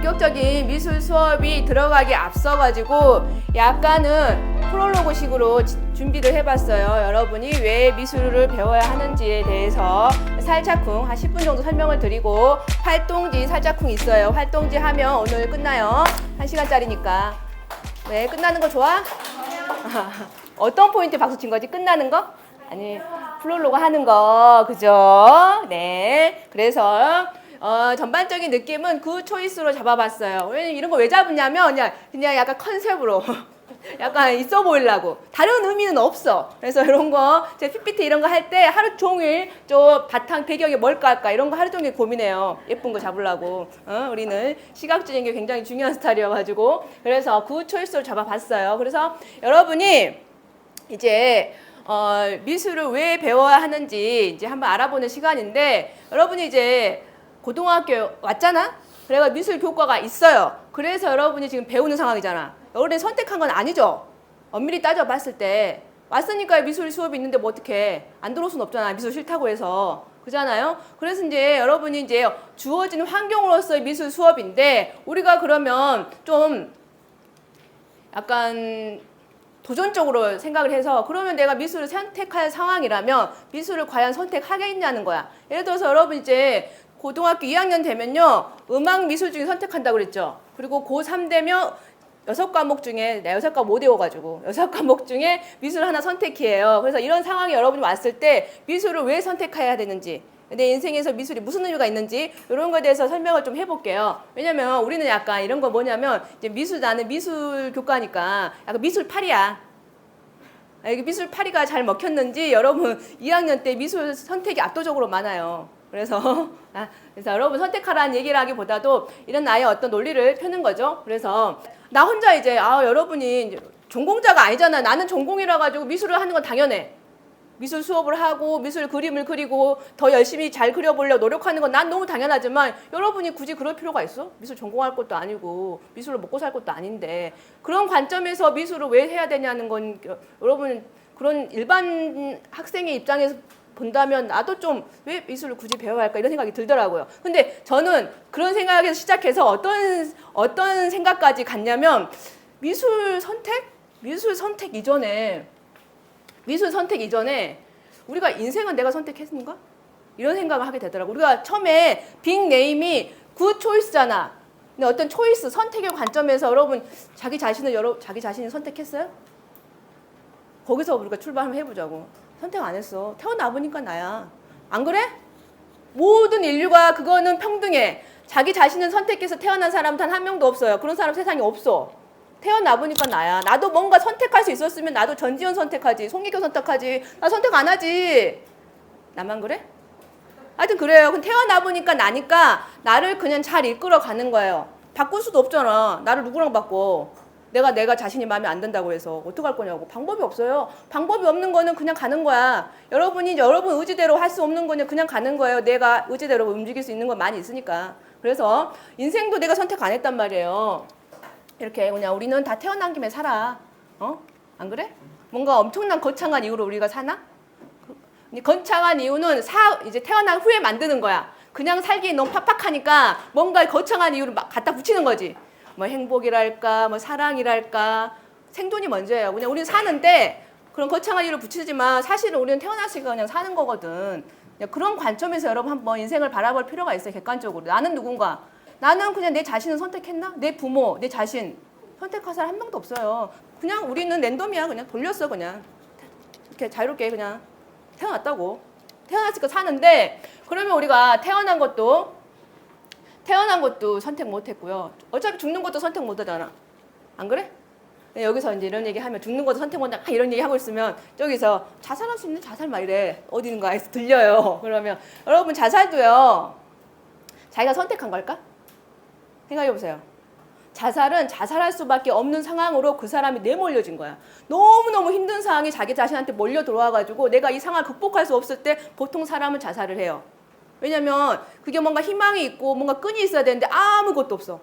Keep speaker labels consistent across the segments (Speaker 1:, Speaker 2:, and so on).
Speaker 1: 본격적인 미술 수업이 들어가기 앞서가지고 약간은 프롤로그식으로 준비를 해봤어요. 여러분이 왜 미술을 배워야 하는지에 대해서 살짝쿵 한 10분 정도 설명을 드리고 활동지 살짝쿵 있어요. 활동지 하면 오늘 끝나요. 1시간짜리니까. 네, 끝나는 거 좋아? 어떤 포인트 박수 친 거지? 끝나는 거? 아니, 프롤로그 하는 거, 그죠? 네. 그래서 전반적인 느낌은 그 초이스로 잡아봤어요. 왜냐면 이런 거 왜 잡았냐면 그냥 약간 컨셉으로 약간 있어 보이려고. 다른 의미는 없어. 그래서 이런 거 제 PPT 이런 거 할 때 하루 종일 저 바탕 배경이 뭘까 할까 이런 거 하루 종일 고민해요. 예쁜 거 잡으려고. 우리는 시각적인 게 굉장히 중요한 스타일이어가지고 그래서 그 초이스로 잡아봤어요. 그래서 여러분이 이제 미술을 왜 배워야 하는지 이제 한번 알아보는 시간인데 여러분이 이제 고등학교 왔잖아? 그래가 미술 교과가 있어요. 그래서 여러분이 지금 배우는 상황이잖아. 여러분이 선택한 건 아니죠? 엄밀히 따져봤을 때 왔으니까 미술 수업이 있는데 뭐 어떡해. 안 들어올 순 없잖아. 미술 싫다고 해서. 그잖아요? 그래서 이제 여러분이 이제 주어진 환경으로서의 미술 수업인데 우리가 그러면 좀 약간 도전적으로 생각을 해서 그러면 내가 미술을 선택할 상황이라면 미술을 과연 선택하겠냐는 거야. 예를 들어서 여러분 이제 고등학교 2학년 되면요. 음악 미술 중에 선택한다고 그랬죠. 그리고 고3 되면 6과목 중에 내가 6과목 못 외워가지고 6과목 중에 미술 하나 선택해요. 그래서 이런 상황이 여러분이 왔을 때 미술을 왜 선택해야 되는지 내 인생에서 미술이 무슨 의미가 있는지 이런 거에 대해서 설명을 좀 해볼게요. 왜냐면 우리는 약간 이런 거 뭐냐면 이제 나는 미술 교과니까 약간 미술파리야. 이게 미술파리가 잘 먹혔는지 여러분 2학년 때 미술 선택이 압도적으로 많아요. 그래서 여러분 선택하라는 얘기를 하기보다도 이런 나의 어떤 논리를 펴는 거죠. 그래서 나 혼자 이제 여러분이 이제 전공자가 아니잖아. 나는 전공이라 가지고 미술을 하는 건 당연해. 미술 수업을 하고 미술 그림을 그리고 더 열심히 잘 그려보려고 노력하는 건 난 너무 당연하지만 여러분이 굳이 그럴 필요가 있어? 미술 전공할 것도 아니고 미술로 먹고 살 것도 아닌데 그런 관점에서 미술을 왜 해야 되냐는 건 여러분 그런 일반 학생의 입장에서 본다면 나도 좀 왜 미술을 굳이 배워야 할까 이런 생각이 들더라고요. 근데 저는 그런 생각에서 시작해서 어떤 생각까지 갔냐면 미술 선택 이전에 우리가 인생은 내가 선택했는가? 이런 생각을 하게 되더라고. 우리가 처음에 빅네임이 굿 초이스잖아. 근데 어떤 초이스, 선택의 관점에서 여러분 자기 자신이 선택했어요? 거기서 우리가 출발 한번 해보자고. 선택 안 했어. 태어나 보니까 나야. 안 그래? 모든 인류가 그거는 평등해. 자기 자신은 선택해서 태어난 사람 단 한 명도 없어요. 그런 사람 세상에 없어. 태어나 보니까 나야. 나도 뭔가 선택할 수 있었으면 나도 전지현 선택하지. 송혜교 선택하지. 나 선택 안 하지. 나만 그래? 하여튼 그래요. 그럼 태어나 보니까 나니까 나를 그냥 잘 이끌어 가는 거예요. 바꿀 수도 없잖아. 나를 누구랑 바꿔. 내가 자신이 마음에 안 든다고 해서 어떡할 거냐고. 방법이 없어요. 방법이 없는 거는 그냥 가는 거야. 여러분이 여러분 의지대로 할 수 없는 거는 그냥 가는 거예요. 내가 의지대로 움직일 수 있는 건 많이 있으니까. 그래서 인생도 내가 선택 안 했단 말이에요. 이렇게 그냥 우리는 다 태어난 김에 살아. 안 그래? 뭔가 엄청난 거창한 이유로 우리가 사나? 거창한 이유는 이제 태어난 후에 만드는 거야. 그냥 살기 너무 팍팍하니까 뭔가 거창한 이유를 막 갖다 붙이는 거지. 뭐 행복이랄까, 뭐 사랑이랄까. 생존이 먼저예요. 그냥 우리는 사는데 그런 거창한 이유를 붙이지만 사실은 우리는 태어났으니까 그냥 사는 거거든. 그런 관점에서 여러분 한번 인생을 바라볼 필요가 있어요. 객관적으로. 나는 누군가. 나는 그냥 내 자신을 선택했나? 내 부모, 내 자신 선택할 사람 한 명도 없어요. 그냥 우리는 랜덤이야. 그냥 돌렸어 그냥. 이렇게 자유롭게 그냥 태어났다고. 태어났으니까 사는데 그러면 우리가 태어난 것도 선택 못했고요. 어차피 죽는 것도 선택 못하잖아. 안 그래? 여기서 이제 이런 얘기 하면 죽는 것도 선택 못한다 이런 얘기 하고 있으면 저기서 자살할 수 있는 자살 막 이래. 어딘가에서 들려요. 그러면 여러분 자살도요. 자기가 선택한 걸까? 생각해보세요. 자살은 자살할 수밖에 없는 상황으로 그 사람이 내몰려진 거야. 너무너무 힘든 상황이 자기 자신한테 몰려 들어와가지고 내가 이 상황을 극복할 수 없을 때 보통 사람은 자살을 해요. 왜냐면 그게 뭔가 희망이 있고 뭔가 끈이 있어야 되는데 아무것도 없어.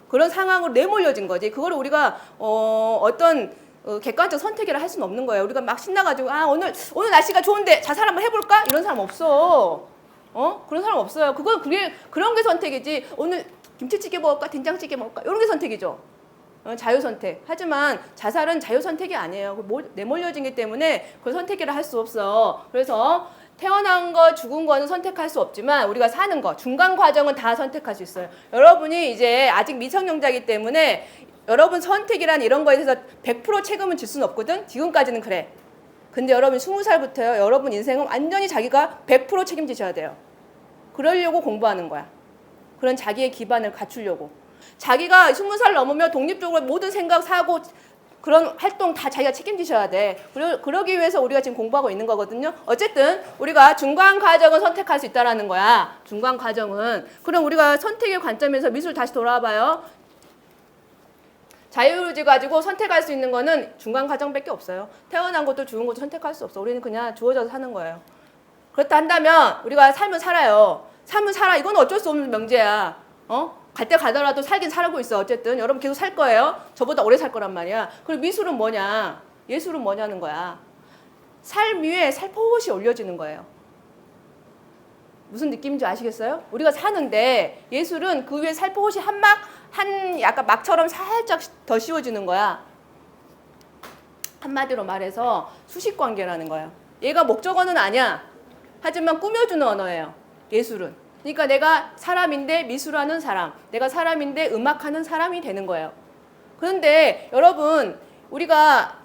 Speaker 1: 그런 상황으로 내몰려진 거지. 그걸 우리가 어떤 객관적 선택이라 할 수는 없는 거예요. 우리가 막 신나가지고 오늘 날씨가 좋은데 자살 한번 해볼까? 이런 사람 없어. 그런 사람 없어요. 그런 게 선택이지. 오늘 김치찌개 먹을까? 된장찌개 먹을까? 이런 게 선택이죠. 자유선택. 하지만 자살은 자유선택이 아니에요. 내몰려지기 때문에 그 선택이라 할 수 없어. 그래서 태어난 거, 죽은 거는 선택할 수 없지만 우리가 사는 거, 중간 과정은 다 선택할 수 있어요. 여러분이 이제 아직 미성년자이기 때문에 여러분 선택이란 이런 거에 대해서 100% 책임은 질 수는 없거든. 지금까지는 그래. 근데 여러분 20살부터요. 여러분 인생은 완전히 자기가 100% 책임지셔야 돼요. 그러려고 공부하는 거야. 그런 자기의 기반을 갖추려고. 자기가 20살 넘으면 독립적으로 모든 생각, 사고, 그런 활동 다 자기가 책임지셔야 돼. 그러기 위해서 우리가 지금 공부하고 있는 거거든요. 어쨌든 우리가 중간 과정은 선택할 수 있다라는 거야. 중간 과정은. 그럼 우리가 선택의 관점에서 미술 다시 돌아와 봐요. 자유의지 가지고 선택할 수 있는 거는 중간 과정밖에 없어요. 태어난 것도 죽은 것도 선택할 수 없어. 우리는 그냥 주어져서 사는 거예요. 그렇다 한다면 우리가 삶을 살아요. 삶을 살아. 이건 어쩔 수 없는 명제야. 갈 때 가더라도 살긴 살고 있어. 어쨌든 여러분 계속 살 거예요. 저보다 오래 살 거란 말이야. 그리고 미술은 뭐냐? 예술은 뭐냐는 거야. 삶 위에 살포시 올려지는 거예요. 무슨 느낌인지 아시겠어요? 우리가 사는데 예술은 그 위에 살포시 약간 막처럼 살짝 더 씌워지는 거야. 한마디로 말해서 수식관계라는 거야. 얘가 목적어는 아니야. 하지만 꾸며주는 언어예요. 예술은. 그러니까 내가 사람인데 미술하는 사람, 내가 사람인데 음악하는 사람이 되는 거예요. 그런데 여러분, 우리가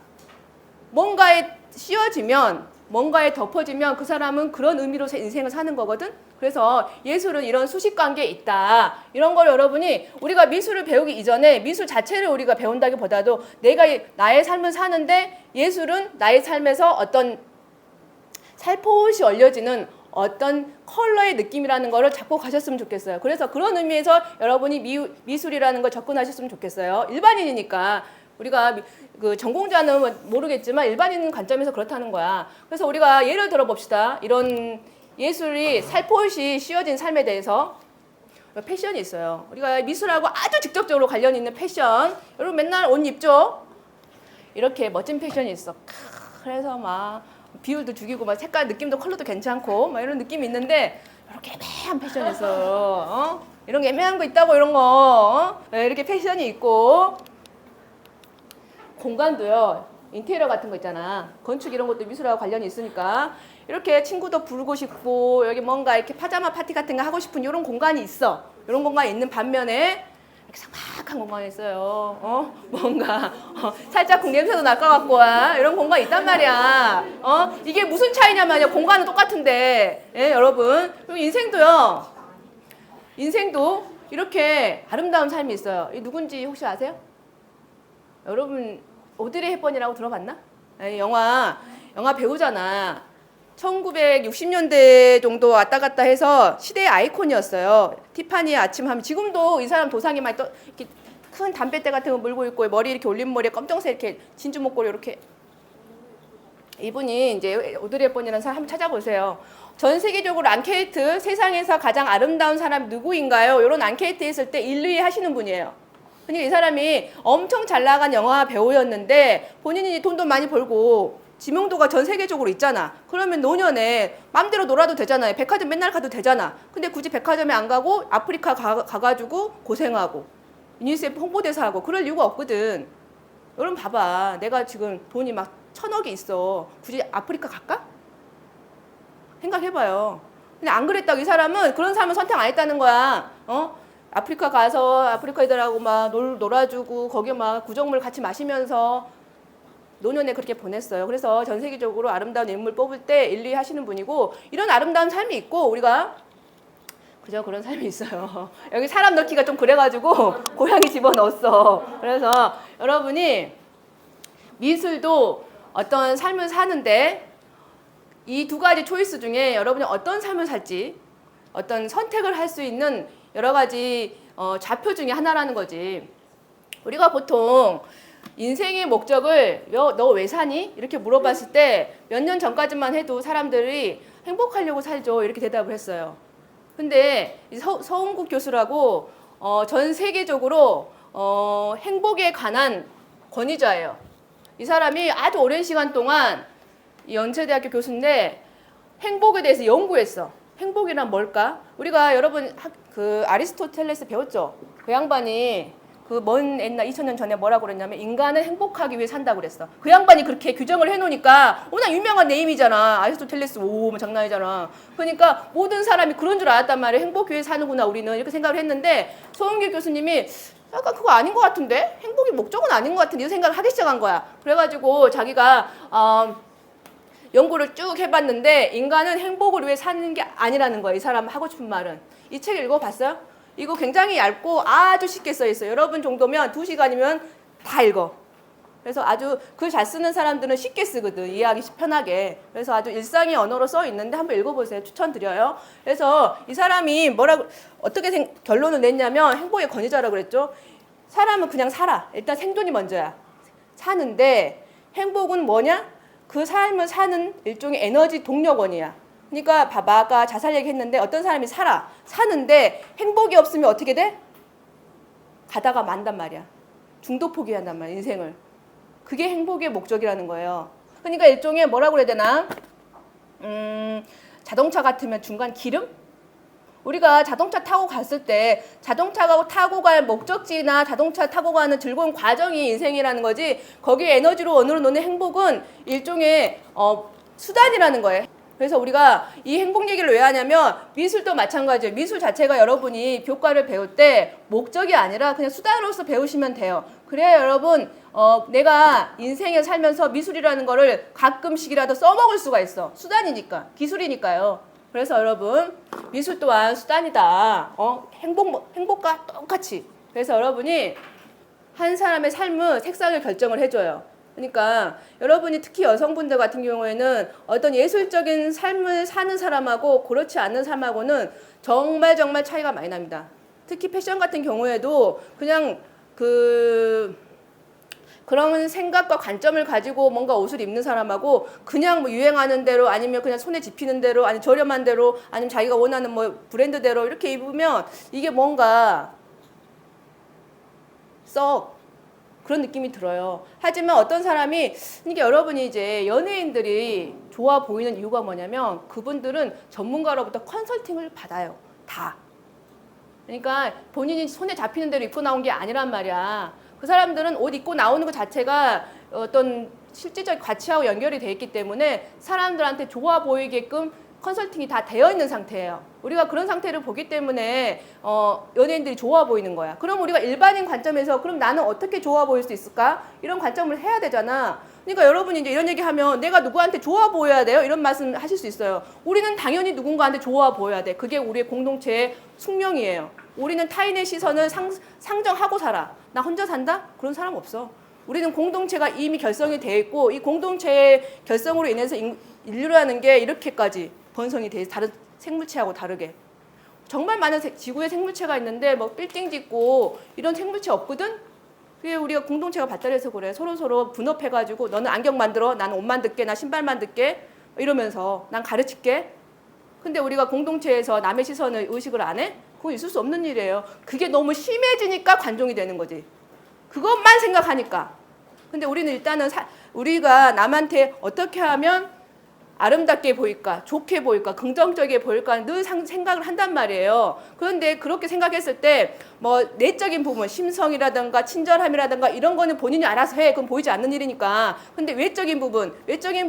Speaker 1: 뭔가에 씌워지면, 뭔가에 덮어지면 그 사람은 그런 의미로 인생을 사는 거거든. 그래서 예술은 이런 수식관계에 있다. 이런 걸 여러분이 우리가 미술을 배우기 이전에 미술 자체를 우리가 배운다기보다도 내가 나의 삶을 사는데 예술은 나의 삶에서 어떤 살포시 얼려지는 어떤 컬러의 느낌이라는 거를 잡고 가셨으면 좋겠어요. 그래서 그런 의미에서 여러분이 미술이라는 걸 접근하셨으면 좋겠어요. 일반인이니까. 우리가 그 전공자는 모르겠지만 일반인 관점에서 그렇다는 거야. 그래서 우리가 예를 들어 봅시다. 이런 예술이 살포시 씌워진 삶에 대해서 패션이 있어요. 우리가 미술하고 아주 직접적으로 관련 있는 패션. 여러분 맨날 옷 입죠? 이렇게 멋진 패션이 있어. 그래서 막 비율도 죽이고 막 색깔 느낌도 컬러도 괜찮고 막 이런 느낌이 있는데 이렇게 애매한 패션이 있어. 이런 게 애매한 거 있다고 이런 거. 이렇게 패션이 있고 공간도요. 인테리어 같은 거 있잖아. 건축 이런 것도 미술하고 관련이 있으니까 이렇게 친구도 부르고 싶고 여기 뭔가 이렇게 파자마 파티 같은 거 하고 싶은 이런 공간이 있어. 이런 공간이 있는 반면에 이렇게 삭막한 공간이 있어요. 뭔가 살짝 냄새도 날 것 같고 이런 공간이 있단 말이야. 이게 무슨 차이냐면요. 공간은 똑같은데 여러분. 그리고 인생도 이렇게 아름다운 삶이 있어요. 이 누군지 혹시 아세요? 여러분 오드리 헵번이라고 들어봤나? 영화 배우잖아. 1960년대 정도 왔다 갔다 해서 시대의 아이콘이었어요. 티파니의 아침 하면 지금도 이 사람 도상이 많이 이렇게 큰 담뱃대 같은 거 물고 있고 머리 이렇게 올린 머리에 검정색 이렇게 진주 목걸이 이렇게 이분이 이제 오드리 헵번이라는 사람 한번 찾아보세요. 전 세계적으로 앙케이트 세상에서 가장 아름다운 사람 누구인가요? 이런 앙케이트 했을 때 1, 2위 하시는 분이에요. 그러니까 이 사람이 엄청 잘 나간 영화 배우였는데 본인이 돈도 많이 벌고 지명도가 전 세계적으로 있잖아. 그러면 노년에 마음대로 놀아도 되잖아요. 백화점 맨날 가도 되잖아. 근데 굳이 백화점에 안 가고 아프리카 가가지고 고생하고 유니세프 홍보대사하고 그럴 이유가 없거든. 여러분 봐봐. 내가 지금 돈이 막 1000억이 있어. 굳이 아프리카 갈까? 생각해봐요. 근데 안 그랬다고 이 사람은 그런 삶을 선택 안 했다는 거야. 아프리카 가서 아프리카 애들하고 막 놀아주고 거기 막 구정물 같이 마시면서 노년에 그렇게 보냈어요. 그래서 전 세계적으로 아름다운 인물 뽑을 때 1, 2 하시는 분이고 이런 아름다운 삶이 있고 우리가 그죠? 그런 삶이 있어요. 여기 사람 넣기가 좀 그래가지고 고양이 집어넣었어. 그래서 여러분이 미술도 어떤 삶을 사는데 이 두 가지 초이스 중에 여러분이 어떤 삶을 살지 어떤 선택을 할 수 있는 여러 가지 좌표 중에 하나라는 거지. 우리가 보통 인생의 목적을 너 왜 사니? 이렇게 물어봤을 때 몇 년 전까지만 해도 사람들이 행복하려고 살죠. 이렇게 대답을 했어요. 근데 서운국 교수라고 전 세계적으로 행복에 관한 권위자예요. 이 사람이 아주 오랜 시간 동안 연세대학교 교수인데 행복에 대해서 연구했어. 행복이란 뭘까? 우리가 여러분 그 아리스토텔레스 배웠죠? 그 양반이 그 먼 옛날 2000년 전에 뭐라고 그랬냐면 인간은 행복하기 위해 산다고 그랬어. 그 양반이 그렇게 규정을 해놓으니까 워낙 유명한 네임이잖아. 아리스토텔레스 뭐 장난이잖아. 그러니까 모든 사람이 그런 줄 알았단 말이에요. 행복하기 위해 사는구나 우리는 이렇게 생각을 했는데 소은길 교수님이 약간 그거 아닌 것 같은데? 행복이 목적은 아닌 것 같은데? 이 생각을 하기 시작한 거야. 그래가지고 자기가 연구를 쭉 해봤는데 인간은 행복을 위해 사는 게 아니라는 거예요. 이 사람 하고 싶은 말은. 이 책 읽어봤어요? 이거 굉장히 얇고 아주 쉽게 써 있어요. 여러분 정도면 2시간이면 다 읽어. 그래서 아주 글 잘 쓰는 사람들은 쉽게 쓰거든. 이해하기 편하게. 그래서 아주 일상의 언어로 써 있는데 한번 읽어보세요. 추천드려요. 그래서 이 사람이 어떻게 결론을 냈냐면 행복의 권위자라고 그랬죠. 사람은 그냥 살아. 일단 생존이 먼저야. 사는데 행복은 뭐냐? 그 삶을 사는 일종의 에너지 동력원이야. 그러니까 봐봐, 아까 자살 얘기했는데 어떤 사람이 사는데 행복이 없으면 어떻게 돼? 가다가 만단 말이야. 중도 포기한단 말이야, 인생을. 그게 행복의 목적이라는 거예요. 그러니까 일종의 뭐라고 그래야 되나? 자동차 같으면 중간 기름? 우리가 자동차 타고 갔을 때 자동차가 타고 갈 목적지나 자동차 타고 가는 즐거운 과정이 인생이라는 거지 거기에 에너지로 원으로 놓는 행복은 일종의 수단이라는 거예요. 그래서 우리가 이 행복 얘기를 왜 하냐면 미술도 마찬가지예요. 미술 자체가 여러분이 교과를 배울 때 목적이 아니라 그냥 수단으로서 배우시면 돼요. 그래야 여러분 내가 인생에 살면서 미술이라는 거를 가끔씩이라도 써먹을 수가 있어. 수단이니까, 기술이니까요. 그래서 여러분 미술 또한 수단이다. 행복과 똑같이. 그래서 여러분이 한 사람의 삶의 색상을 결정을 해줘요. 그러니까 여러분이 특히 여성분들 같은 경우에는 어떤 예술적인 삶을 사는 사람하고 그렇지 않는 사람하고는 정말 차이가 많이 납니다. 특히 패션 같은 경우에도 그냥 그런 생각과 관점을 가지고 뭔가 옷을 입는 사람하고 그냥 뭐 유행하는 대로 아니면 그냥 손에 집히는 대로 아니면 저렴한 대로 아니면 자기가 원하는 뭐 브랜드대로 이렇게 입으면 이게 뭔가 썩 그런 느낌이 들어요. 하지만 어떤 사람이 이게 여러분이 이제 연예인들이 좋아 보이는 이유가 뭐냐면 그분들은 전문가로부터 컨설팅을 받아요. 다. 그러니까 본인이 손에 잡히는 대로 입고 나온 게 아니란 말이야. 그 사람들은 옷 입고 나오는 것 자체가 어떤 실질적 가치하고 연결이 돼 있기 때문에 사람들한테 좋아 보이게끔 컨설팅이 다 되어 있는 상태예요. 우리가 그런 상태를 보기 때문에 연예인들이 좋아 보이는 거야. 그럼 우리가 일반인 관점에서 그럼 나는 어떻게 좋아 보일 수 있을까? 이런 관점을 해야 되잖아. 그러니까 여러분이 이제 이런 얘기 하면 내가 누구한테 좋아 보여야 돼요? 이런 말씀 하실 수 있어요. 우리는 당연히 누군가한테 좋아 보여야 돼. 그게 우리의 공동체의 숙명이에요. 우리는 타인의 시선을 상정하고 살아. 나 혼자 산다? 그런 사람 없어. 우리는 공동체가 이미 결성이 돼 있고 이 공동체의 결성으로 인해서 인류라는 게 이렇게까지 번성이 돼 있어. 다른 생물체하고 다르게. 정말 많은 지구에 생물체가 있는데 뭐 빌딩 짓고 이런 생물체 없거든? 그게 우리가 공동체가 발달해서 그래. 서로 분업해가지고 너는 안경 만들어. 나는 옷 만들게. 나 신발 만들게. 이러면서 난 가르칠게. 근데 우리가 공동체에서 남의 시선을 의식을 안 해? 그건 있을 수 없는 일이에요. 그게 너무 심해지니까 관종이 되는 거지. 그것만 생각하니까. 근데 우리는 일단은 우리가 남한테 어떻게 하면 아름답게 보일까, 좋게 보일까, 긍정적이게 보일까 늘 생각을 한단 말이에요. 그런데 그렇게 생각했을 때 뭐 내적인 부분, 심성이라든가 친절함이라든가 이런 거는 본인이 알아서 해. 그건 보이지 않는 일이니까. 근데 외적인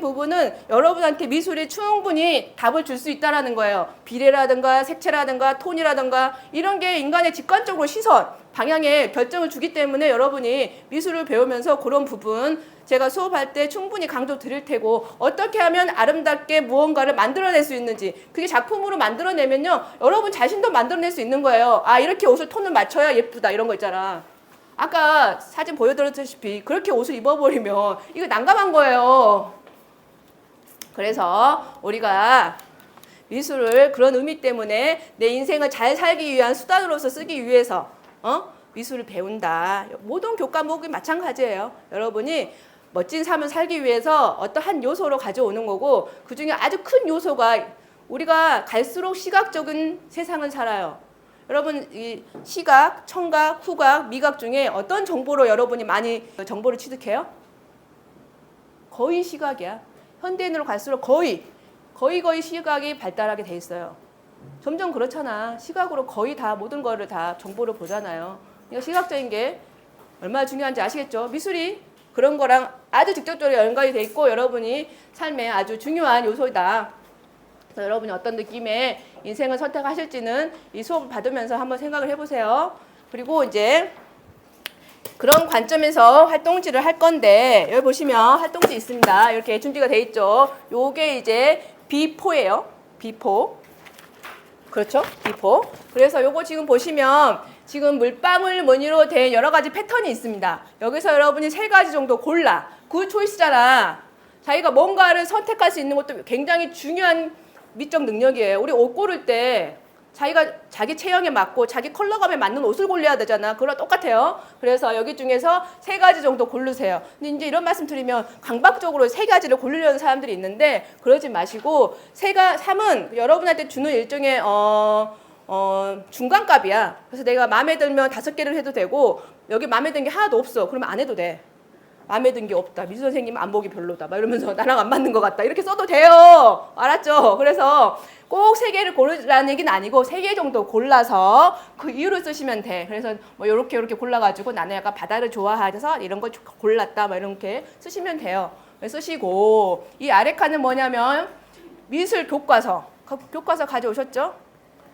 Speaker 1: 부분은 여러분한테 미술이 충분히 답을 줄 수 있다라는 거예요. 비례라든가 색채라든가 톤이라든가 이런 게 인간의 직관적으로 시선, 방향에 결정을 주기 때문에 여러분이 미술을 배우면서 그런 부분 제가 수업할 때 충분히 강조 드릴 테고 어떻게 하면 아름답게 무언가를 만들어낼 수 있는지 그게 작품으로 만들어내면요 여러분 자신도 만들어낼 수 있는 거예요. 아 이렇게 옷을 톤을 맞춰야 예쁘다 이런 거 있잖아. 아까 사진 보여드렸다시피 그렇게 옷을 입어버리면 이거 난감한 거예요. 그래서 우리가 미술을 그런 의미 때문에 내 인생을 잘 살기 위한 수단으로서 쓰기 위해서 미술을 배운다. 모든 교과목이 마찬가지예요. 여러분이 멋진 삶을 살기 위해서 어떠한 요소로 가져오는 거고 그중에 아주 큰 요소가 우리가 갈수록 시각적인 세상을 살아요. 여러분 이 시각, 청각, 후각, 미각 중에 어떤 정보로 여러분이 많이 정보를 취득해요? 거의 시각이야. 현대인으로 갈수록 거의 시각이 발달하게 돼 있어요. 점점 그렇잖아. 시각으로 거의 다 모든 거를 다 정보를 보잖아요. 이거 시각적인 게 얼마나 중요한지 아시겠죠? 미술이 그런 거랑 아주 직접적으로 연관이 돼 있고 여러분이 삶에 아주 중요한 요소이다. 그래서 여러분이 어떤 느낌의 인생을 선택하실지는 이 수업을 받으면서 한번 생각을 해보세요. 그리고 이제 그런 관점에서 활동지를 할 건데 여기 보시면 활동지 있습니다. 이렇게 준비가 돼 있죠. 요게 이제 B4예요. B4. 그렇죠? B4. 그래서 요거 지금 보시면 지금 물방울 무늬로 된 여러 가지 패턴이 있습니다. 여기서 여러분이 3가지 정도 골라. 굿 초이스잖아. 자기가 뭔가를 선택할 수 있는 것도 굉장히 중요한 미적 능력이에요. 우리 옷 고를 때 자기가 자기 체형에 맞고 자기 컬러감에 맞는 옷을 골라야 되잖아. 그거랑 똑같아요. 그래서 여기 중에서 3가지 정도 고르세요. 근데 이제 이런 말씀 드리면 강박적으로 3가지를 고르려는 사람들이 있는데 그러지 마시고 3은 여러분한테 주는 일종의 중간값이야. 그래서 내가 마음에 들면 5개를 해도 되고 여기 마음에 드는 게 하나도 없어. 그러면 안 해도 돼. 마음에 든 게 없다. 미술 선생님 안 보기 별로다. 막 이러면서 나랑 안 맞는 것 같다. 이렇게 써도 돼요. 알았죠? 그래서 꼭 3개를 고르라는 얘기는 아니고 3개 정도 골라서 그 이유를 쓰시면 돼. 그래서 뭐 요렇게 골라가지고 나는 약간 바다를 좋아해서 이런 거 골랐다. 막 이렇게 쓰시면 돼요. 쓰시고 이 아래 칸은 뭐냐면 미술 교과서. 교과서 가져오셨죠?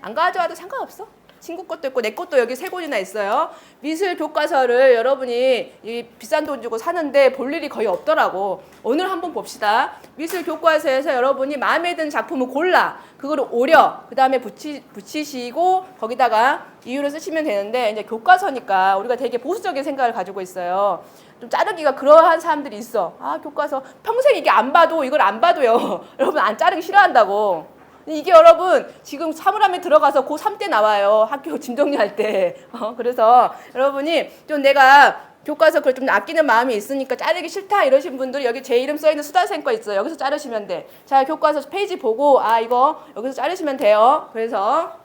Speaker 1: 안 가져와도 상관없어. 친구 것도 있고 내 것도 여기 3권이나 있어요. 미술 교과서를 여러분이 이 비싼 돈 주고 사는데 볼 일이 거의 없더라고. 오늘 한번 봅시다. 미술 교과서에서 여러분이 마음에 드는 작품을 골라. 그거를 오려. 그 다음에 붙이시고 거기다가 이유를 쓰시면 되는데 이제 교과서니까 우리가 되게 보수적인 생각을 가지고 있어요. 좀 자르기가 그러한 사람들이 있어. 아, 교과서 평생 이게 안 봐도 이걸 안 봐도요. 여러분 안 자르기 싫어한다고. 이게 여러분 지금 사물함에 들어가서 고3 때 나와요. 학교 짐 정리할 때. 그래서 여러분이 좀 내가 교과서 그걸 좀 아끼는 마음이 있으니까 자르기 싫다 이러신 분들 여기 제 이름 써있는 수다생 거 있어요. 여기서 자르시면 돼. 자, 교과서 페이지 보고 아 이거 여기서 자르시면 돼요. 그래서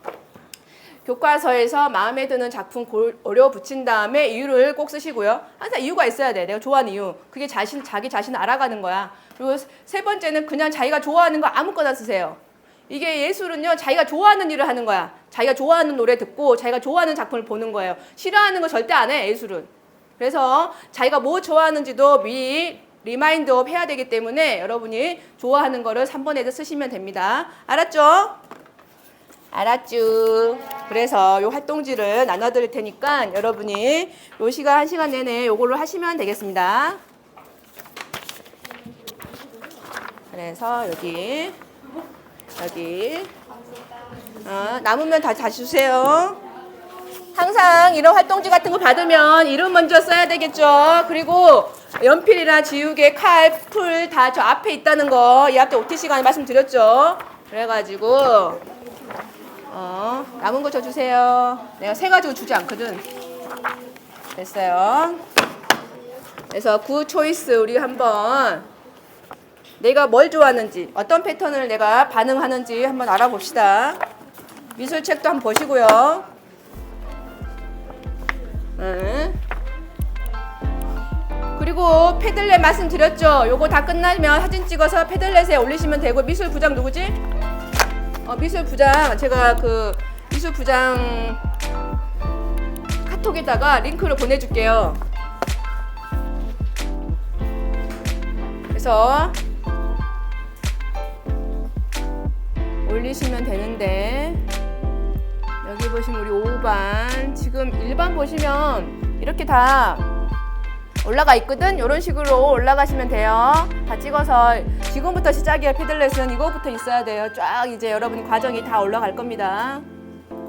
Speaker 1: 교과서에서 마음에 드는 작품 고려 붙인 다음에 이유를 꼭 쓰시고요. 항상 이유가 있어야 돼. 내가 좋아하는 이유. 그게 자기 자신을 알아가는 거야. 그리고 3번째는 그냥 자기가 좋아하는 거 아무거나 쓰세요. 이게 예술은요, 자기가 좋아하는 일을 하는 거야. 자기가 좋아하는 노래 듣고 자기가 좋아하는 작품을 보는 거예요. 싫어하는 거 절대 안 해, 예술은. 그래서 자기가 뭐 좋아하는지도 미리 리마인드업 해야 되기 때문에 여러분이 좋아하는 거를 3번에도 쓰시면 됩니다. 알았죠? 알았죠? 그래서 요 활동지를 나눠드릴 테니까 여러분이 요 시간 1시간 내내 요걸로 하시면 되겠습니다. 그래서 여기 남으면 다시 주세요. 항상 이런 활동지 같은 거 받으면 이름 먼저 써야 되겠죠. 그리고 연필이나 지우개, 칼, 풀 다 저 앞에 있다는 거 이 앞에 OT 시간에 말씀드렸죠. 그래가지고 남은 거 저 주세요. 내가 세 가지고 주지 않거든. 됐어요. 그래서 굿 초이스 우리 한번 내가 뭘 좋아하는지 어떤 패턴을 내가 반응하는지 한번 알아봅시다. 미술책도 한번 보시고요. 그리고 패들렛 말씀드렸죠. 요거 다 끝나면 사진 찍어서 패들렛에 올리시면 되고. 미술 부장 누구지? 미술 부장 제가 그 미술 부장 카톡에다가 링크를 보내줄게요. 그래서 올리시면 되는데 여기 보시면 우리 5반 지금 1반 보시면 이렇게 다 올라가 있거든. 이런 식으로 올라가시면 돼요. 다 찍어서 지금부터 시작이에요. 패들렛은 이거부터 있어야 돼요. 쫙 이제 여러분 과정이 다 올라갈 겁니다.